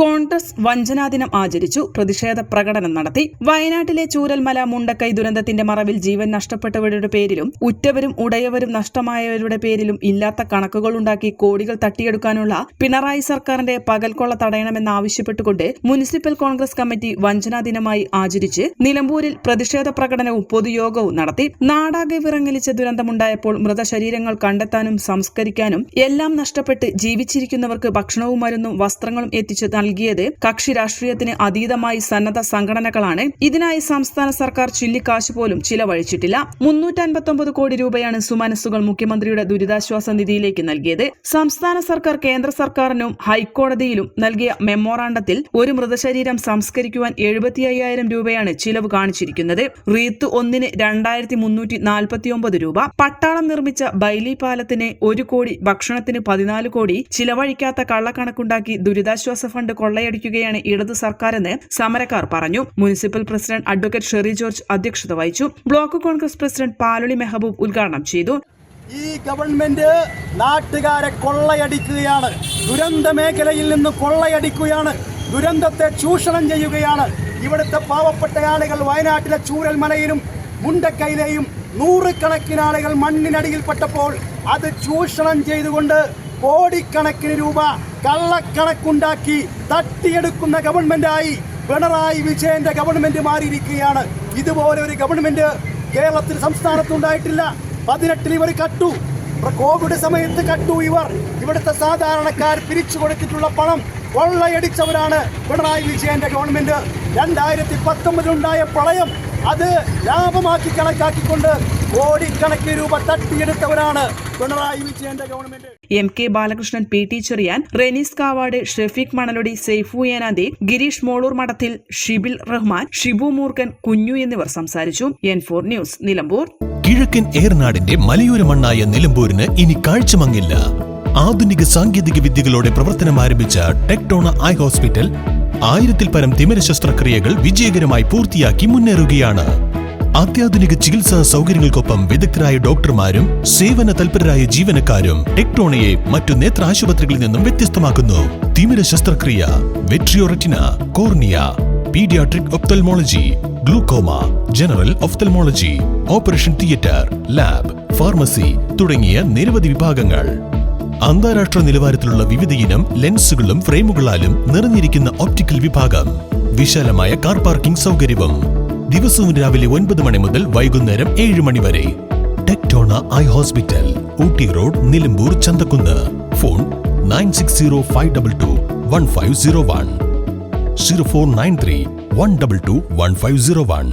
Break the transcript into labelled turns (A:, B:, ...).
A: കോൺഗ്രസ് വഞ്ചനാദിനം ആചരിച്ചു. പ്രതിഷേധ പ്രകടനം നടത്തി. വയനാട്ടിലെ ചൂരൽമല മുണ്ടക്കൈ ദുരന്തത്തിന്റെ മറവിൽ ജീവൻ നഷ്ടപ്പെട്ടവരുടെ പേരിലും ഉറ്റവരും ഉടയവരും നഷ്ടമായവരുടെ പേരിലും ഇല്ലാത്ത കണക്കുകളുണ്ടാക്കി കോടികൾ തട്ടിയെടുക്കാനുള്ള പിണറായി സർക്കാരിന്റെ പകൽക്കൊള്ള തടയണമെന്നാവശ്യപ്പെട്ടുകൊണ്ട് മുനിസിപ്പൽ കോൺഗ്രസ് കമ്മിറ്റി വഞ്ചനാദിനമായി ആചരിച്ച് നിലമ്പൂരിൽ പ്രതിഷേധ പ്രകടനവും പൊതുയോഗവും നടത്തി. നാടാകെ വിറങ്ങലിച്ച ദുരന്തമുണ്ടായപ്പോൾ മൃതശരീരങ്ങൾ കണ്ടെത്താനും സംസ്കരിക്കാനും എല്ലാം നഷ്ടപ്പെട്ട് ജീവിച്ചിരിക്കുന്നവർക്ക് ഭക്ഷണവും മരുന്നും വസ്ത്രങ്ങളും എത്തിച്ചു നൽകിയത് കക്ഷി രാഷ്ട്രീയത്തിന് അതീതമായി സന്നദ്ധ സംഘടനകളാണ്. ഇതിനായി സംസ്ഥാന സർക്കാർ ചില്ലിക്കാശ് പോലും ചിലവഴിച്ചിട്ടില്ല. 359 കോടി രൂപയാണ് സുമനസ്സുകൾ മുഖ്യമന്ത്രിയുടെ ദുരിതാശ്വാസ നിധിയിലേക്ക് നൽകിയത്. സംസ്ഥാന സർക്കാർ കേന്ദ്ര സർക്കാരിനും ഹൈക്കോടതിയിലും നൽകിയ മെമ്മോറാണ്ടത്തിൽ ഒരു മൃതശരീരം സംസ്കരിക്കുവാൻ 75,000 രൂപയാണ് ചിലവ് കാണിച്ചിരിക്കുന്നത്. റീത്ത് 1-ന് 2,349 രൂപ. പട്ടാളം നിർമ്മിച്ച ബൈലി പാലത്തിന് 1 കോടി, ഭക്ഷണത്തിന് 14 കോടി ചിലവഴിക്കാത്ത കള്ളക്കണക്കുണ്ടാക്കി ദുരിതാശ്വാസ ഫണ്ട് കൊള്ളയടിക്കുകയാണ് ഇടതു സർക്കാരെന്ന് സമരക്കാർ പറഞ്ഞു. Municipal president advocate Sheri George അധ്യക്ഷത വഹിച്ചു. ബ്ലോക്ക് കോൺഗ്രസ് പ്രസിഡന്റ് പാലുളി മെഹബൂബ് ഉദ്ഘാടനം ചെയ്തു.
B: ഈ ഗവൺമെന്റ് നാട്ടുകാരെ കൊള്ളയടിക്കുകയാണ്, ദുരന്ത മേഖലയിൽ നിന്ന് കൊള്ളയടിക്കുകയാണ്, ദുരന്തത്തെ ചൂഷണം ചെയ്യുകയാണ്. ഇവിടുത്തെ പാവപ്പെട്ട ആളുകൾ വയനാട്ടിലെ ചൂരൽമലയിലും മുണ്ടക്കൈയിലെയും നൂറുകണക്കിന് ആളുകൾ മണ്ണിനടിയിൽപ്പെട്ടപ്പോൾ അത് ചൂഷണം ചെയ്തുകൊണ്ട് കോടിക്കണക്കിന് രൂപ കള്ളക്കണക്കുണ്ടാക്കി തട്ടിയെടുക്കുന്ന ഗവൺമെന്റായി പിണറായി വിജയന്റെ ഗവൺമെന്റ് മാറിയിരിക്കുകയാണ്. ഇതുപോലെ ഒരു ഗവൺമെന്റ് കേരളത്തിൽ സംസ്ഥാനത്തുണ്ടായിട്ടില്ല. 18 ഇവർ കട്ടു, കോവിഡ് സമയത്ത് കട്ടു. ഇവിടുത്തെ സാധാരണക്കാർ പിരിച്ചു കൊടുത്തിട്ടുള്ള പണം കൊള്ളയടിച്ചവരാണ് പിണറായി വിജയന്റെ ഗവൺമെന്റ്. 2019 പ്രളയം അത് ലാഭമാക്കി കണക്കാക്കിക്കൊണ്ട് കോടിക്കണക്കിന് രൂപ തട്ടിയെടുത്തവരാണ് പിണറായി വിജയന്റെ government.
A: MK Balakrishnan, PT Cheriyan, Renees Kavad, Shefeeq Manalodi, Saifu Enanthi, Gireesh Moloor Madathil, Shibil Rahman, Shibu മൂർക്കൻ, കുഞ്ഞു എന്നിവർ സംസാരിച്ചു. N4 news, Nilambur.
C: കിഴക്കൻ ഏറനാടിന്റെ മലയോര മണ്ണായ നിലമ്പൂരിന് ഇനി കാഴ്ചമങ്ങില്ല. ആധുനിക സാങ്കേതിക വിദ്യകളോടെ പ്രവർത്തനം ആരംഭിച്ച ടെക്ടോണ ഐ ഹോസ്പിറ്റൽ 1000-ൽ പരം തിമിര ശസ്ത്രക്രിയകൾ വിജയകരമായി പൂർത്തിയാക്കി മുന്നേറുകയാണ്. അത്യാധുനിക ചികിത്സാ സൗകര്യങ്ങൾക്കൊപ്പം വിദഗ്ധരായ ഡോക്ടർമാരും സേവന തൽപരരായ ജീവനക്കാരും ടെക്ടോണയെ മറ്റു നേത്ര ആശുപത്രികളിൽ നിന്നും വ്യത്യസ്തമാക്കുന്നു. തിമിര ശസ്ത്രക്രിയ, vitreoretina, cornea, paediatric ophthalmology, glaucoma, general ophthalmology, operation theatre, lab, pharmacy തുടങ്ങിയ നിരവധി വിഭാഗങ്ങൾ. അന്താരാഷ്ട്ര നിലവാരത്തിലുള്ള വിവിധയിനം ലെൻസുകളും ഫ്രെയിമുകളാലും നിറഞ്ഞിരിക്കുന്ന ഒപ്റ്റിക്കൽ വിഭാഗം, വിശാലമായ കാർ പാർക്കിംഗ് സൗകര്യവും. ദിവസവും രാവിലെ 9 മണി മുതൽ വൈകുന്നേരം 7 മണി വരെ. Tectona eye hospital, Ooty road, Nilambur, Chanthakkunnu. Phone 9605221501, 0493 122 1501.